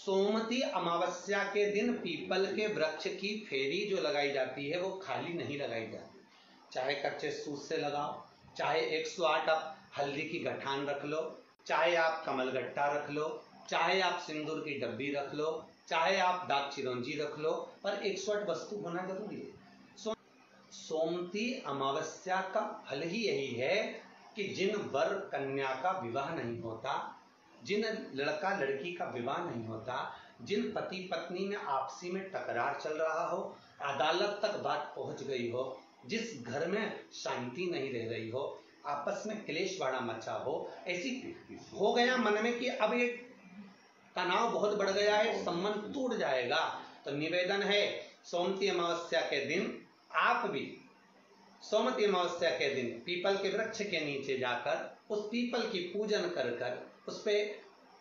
सोमती अमावस्या के दिन पीपल के वृक्ष की फेरी जो लगाई जाती है वो खाली नहीं लगाई जाती, चाहे कच्चे सूत से लगाओ, चाहे 108 आप हल्दी की गठान रख लो, चाहे आप कमलगट्टा रख लो, चाहे आप सिंदूर की डब्बी रख लो, चाहे आप दाग चिरौंजी रख लो, पर 108 वस्तु होना जरूरी है। सोमती अमावस्या का फल ही यही है कि जिन वर कन्या का विवाह नहीं होता, जिन लड़का लड़की का विवाह नहीं होता, जिन पति पत्नी में आपसी में टकरार चल रहा हो, अदालत तक बात पहुंच गई हो, जिस घर में शांति नहीं रह रही हो, आपस में क्लेश बड़ा मचा हो, ऐसी हो गया मन में कि अब ये तनाव बहुत बढ़ गया है, संबंध टूट जाएगा, तो निवेदन है सोमती अमावस्या के दिन आप भी सोमती अमावस्या के दिन पीपल के वृक्ष के नीचे जाकर उस पीपल की पूजन कर कर उस पे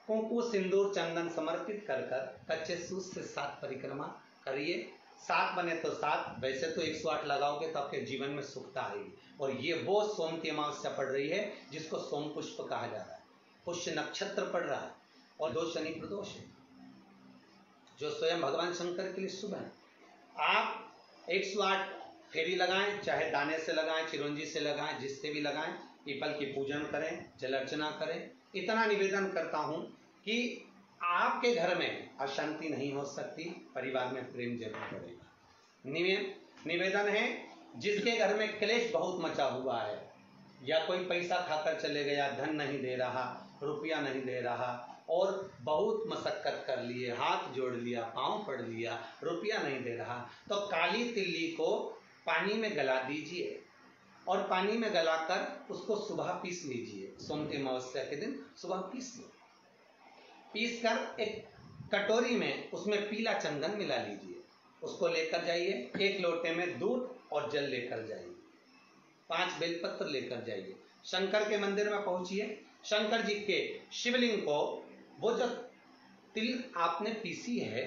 कुंकु सिंदूर चंदन समर्पित कर कर कच्चे सूत से 7 परिक्रमा करिए। 7 बने तो 7, वैसे तो 108 लगाओगे तो आपके जीवन में सुखता आएगी। और ये वो सोमती अमावस्या पड़ रही है जिसको सोम पुष्प कहा जा रहा है, पुष्य नक्षत्र पड़ रहा है और 2 शनि प्रदोष है जो स्वयं भगवान शंकर के लिए शुभ है। आप 108 फेरी लगाएं, चाहे दाने से लगाएं, चिरौंजी से लगाएं, जिससे भी लगाएं, पीपल की पूजन करें, जल अर्चना करें। इतना निवेदन करता हूं कि आपके घर में अशांति नहीं हो सकती, परिवार में प्रेम जरूर बढ़ेगा। निवेदन है जिसके घर में क्लेश बहुत मचा हुआ है, या कोई पैसा खाकर चले गया, धन नहीं दे रहा, रुपया नहीं दे रहा, और बहुत मशक्कत कर लिए, हाथ जोड़ लिया, पांव पड़ लिया, रुपया नहीं दे रहा, तो काली तिल्ली को पानी में गला दीजिए और पानी में गलाकर उसको सुबह पीस लीजिए। सोमती अमावस्या के दिन सुबह पीस लो, पीस कर एक कटोरी में उसमें पीला चंदन मिला लीजिए, उसको लेकर जाइए। 1 लोटे में दूध और जल लेकर जाइए, 5 बेलपत्र लेकर जाइए, शंकर के मंदिर में पहुंचिए। शंकर जी के शिवलिंग को वो जो तिल आपने पीसी है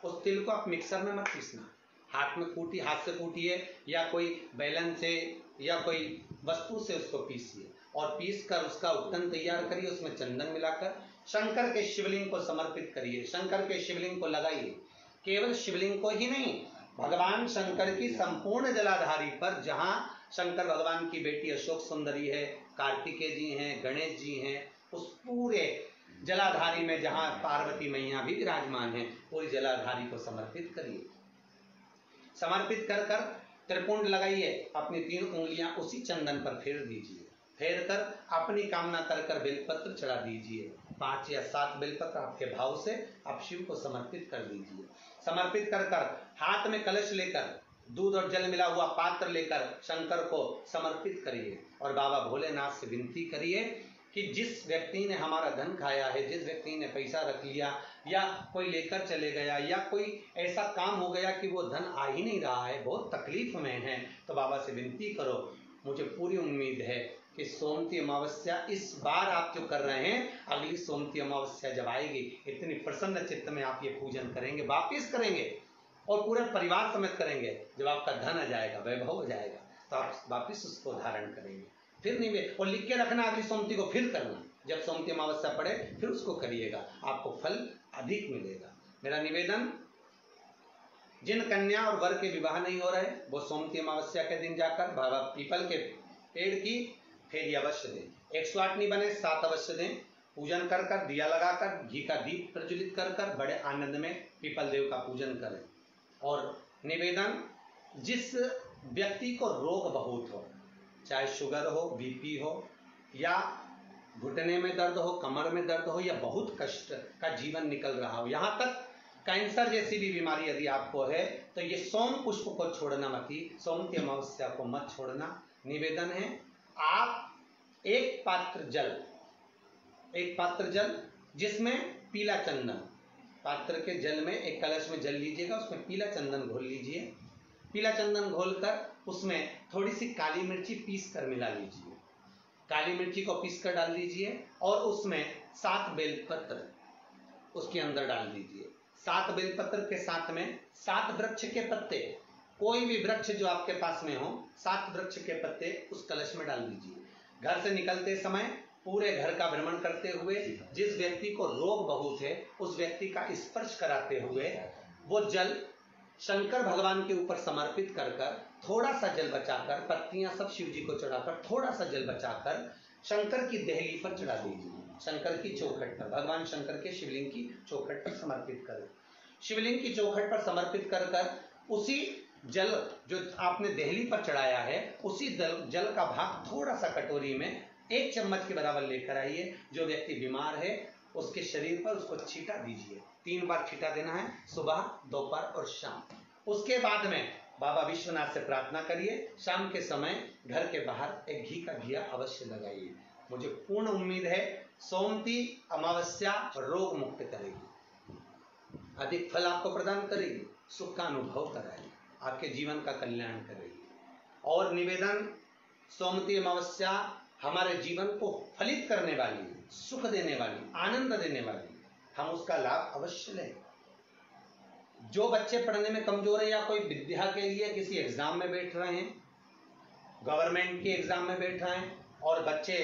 उस तिल को आप मिक्सर में मत पीसना, हाथ से कूटिए या कोई बैलन से या कोई वस्तु से उसको पीसिए और पीस कर उसका उत्तन तैयार करिए, उसमें चंदन मिलाकर शंकर के शिवलिंग को समर्पित करिए, शंकर के शिवलिंग को लगाइए। केवल शिवलिंग को ही नहीं, भगवान शंकर की संपूर्ण जलाधारी पर, जहां शंकर भगवान की बेटी अशोक सुंदरी है, कार्तिकेय जी हैं, गणेश जी हैं, उस पूरे जलाधारी में जहां पार्वती मैया भी विराजमान है, पूरी जलाधारी को समर्पित करिए। समर्पित कर कर त्रिपुंड लगाइए, अपनी 3 उंगलियां उसी चंदन पर फेर दीजिए, फेर कर अपनी कामना कर कर बेलपत्र चढ़ा दीजिए। 5 या 7 बेलपत्र आपके भाव से आप शिव को समर्पित कर दीजिए। समर्पित कर कर हाथ में कलश लेकर दूध और जल मिला हुआ पात्र लेकर शंकर को समर्पित करिए और बाबा भोलेनाथ से विनती करिए कि जिस व्यक्ति ने हमारा धन खाया है, जिस व्यक्ति ने पैसा रख लिया या कोई लेकर चले गया या कोई ऐसा काम हो गया कि वो धन आ ही नहीं रहा है, बहुत तकलीफ में है, तो बाबा से विनती करो। मुझे पूरी उम्मीद है कि सोमती अमावस्या इस बार आप जो कर रहे हैं, अगली सोमती अमावस्या जब आएगी, इतनी प्रसन्न चित्त में आप ये पूजन करेंगे, वापिस करेंगे और पूरे परिवार समेत करेंगे। जब आपका धन आ जाएगा, वैभव हो जाएगा, तो आप वापिस उसको धारण करेंगे। फिर नहीं और लिख के रखना, अगली सोमती को फिर करना, जब सोमती अमावस्या पड़े फिर उसको करिएगा, आपको फल अधिक मिलेगा। मेरा निवेदन, जिन कन्या और वर के विवाह नहीं हो रहे, वो सोमती अमावस्या के दिन जाकर बाबा पीपल के पेड़ की फेरी अवश्य दें। 108 नहीं बने 7 अवश्य दें। पूजन कर कर, दिया लगाकर, घी का दीप प्रज्वलित कर कर बड़े आनंद में पीपल देव का पूजन करें। और निवेदन, जिस व्यक्ति को रोग बहुत हो, चाहे शुगर हो, बीपी हो, या घुटने में दर्द हो, कमर में दर्द हो, या बहुत कष्ट का जीवन निकल रहा हो, यहाँ तक कैंसर जैसी भी बीमारी यदि आपको है, तो ये सोम पुष्प को छोड़ना मत ही, सोमती अमावस्या को मत छोड़ना। निवेदन है, आप एक पात्र जल जिसमें पीला चंदन, पात्र के जल में एक कलश में जल लीजिएगा, उसमें पीला चंदन घोल लीजिए। पीला चंदन घोलकर उसमें थोड़ी सी काली मिर्ची पीस कर मिला लीजिए, काली मिर्ची को पीस कर डाल दीजिए और उसमें 7 बेलपत्र उसके अंदर डाल दीजिए। 7 बेलपत्र के साथ में 7 वृक्ष के पत्ते, कोई भी वृक्ष जो आपके पास में हो, 7 वृक्ष के पत्ते उस कलश में डाल दीजिए। घर से निकलते समय पूरे घर का भ्रमण करते हुए, जिस व्यक्ति को रोग बहुत है उस व्यक्ति का स्पर्श कराते हुए वो जल शंकर भगवान के ऊपर समर्पित कर कर, थोड़ा सा जल बचाकर, पत्तियां सब शिव जी को चढ़ाकर, थोड़ा सा जल बचाकर शंकर की देहली पर चढ़ा दीजिए, शंकर की चौखट पर, भगवान शंकर के शिवलिंग की चौखट पर समर्पित करें। शिवलिंग की चौखट पर समर्पित कर कर उसी जल जो आपने देहली पर चढ़ाया है, उसी जल का भाग थोड़ा सा कटोरी में 1 चम्मच के बराबर लेकर आइए। जो व्यक्ति बीमार है उसके शरीर पर उसको छींटा दीजिए। 3 बार छींटा देना है, सुबह, दोपहर और शाम। उसके बाद में बाबा विश्वनाथ से प्रार्थना करिए, शाम के समय घर के बाहर एक घी का दिया अवश्य लगाइए। मुझे पूर्ण उम्मीद है सोमती अमावस्या रोग मुक्त करेगी, अधिक फल आपको प्रदान करेगी, सुख का अनुभव कराएगी, आपके जीवन का कल्याण करेगी। और निवेदन, सोमती अमावस्या हमारे जीवन को फलित करने वाली, सुख देने वाली, आनंद देने वाली, हम उसका लाभ अवश्य लें। जो बच्चे पढ़ने में कमजोर है या कोई विद्या के लिए किसी एग्जाम में बैठ रहे हैं, गवर्नमेंट के एग्जाम में बैठ रहे हैं और बच्चे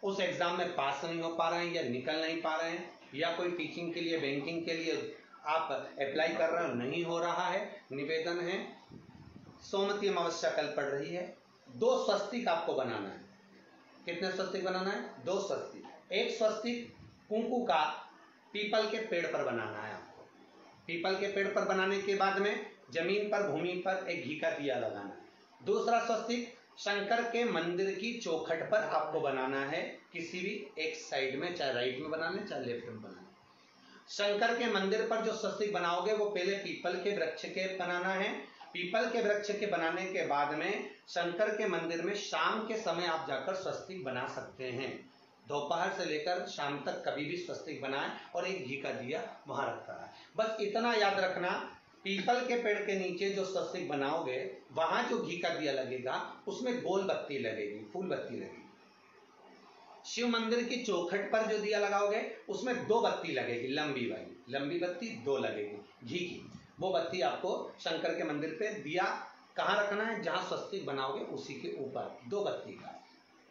उस एग्जाम में पास नहीं हो पा रहे हैं या निकल नहीं पा रहे हैं, या कोई टीचिंग के लिए, बैंकिंग के लिए आप अप्लाई कर रहे हो, नहीं हो रहा है, निवेदन है सोमती अमावस्या कल पड़ रही है, 2 स्वस्तिक आपको बनाना है। कितने स्वस्तिक बनाना है? 2 स्वस्तिक। एक स्वस्तिक कुंकू का पीपल के पेड़ पर बनाना है आपको। पीपल के पेड़ पर बनाने के बाद में जमीन पर, भूमि पर एक घी का दिया लगाना है। दूसरा स्वस्तिक शंकर के मंदिर की चौखट पर आपको बनाना है, किसी भी एक साइड में, चाहे राइट में बनाना है चाहे लेफ्ट में बनाना है। शंकर के मंदिर पर जो स्वस्तिक बनाओगे वो पहले पीपल के वृक्ष के बनाना है। पीपल के वृक्ष के बनाने के बाद में शंकर के मंदिर में शाम के समय आप जाकर स्वस्तिक बना सकते हैं। दोपहर से लेकर शाम तक कभी भी स्वस्तिक बनाएं और एक घी का दिया वहां रखा है। बस इतना याद रखना, पीपल के पेड़ के नीचे जो स्वस्तिक बनाओगे वहां जो घी का दिया लगेगा उसमें गोल बत्ती लगेगी, फूल बत्ती लगेगी। शिव मंदिर की चौखट पर जो दिया लगाओगे उसमें 2 बत्ती लगेगी, लंबी वाली, लंबी बत्ती 2 लगेगी घी की। वो बत्ती आपको शंकर के मंदिर पे दिया कहाँ रखना है? जहां स्वस्तिक बनाओगे उसी के ऊपर 2 बत्ती का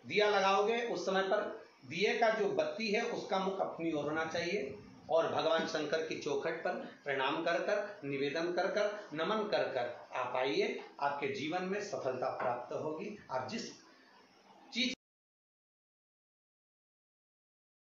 दिया लगाओगे। उस समय पर दिए का जो बत्ती है उसका मुख अपनी ओर होना चाहिए और भगवान शंकर की चौखट पर प्रणाम कर कर, निवेदन कर कर, नमन कर कर आप आइए। आपके जीवन में सफलता प्राप्त होगी। आप जिस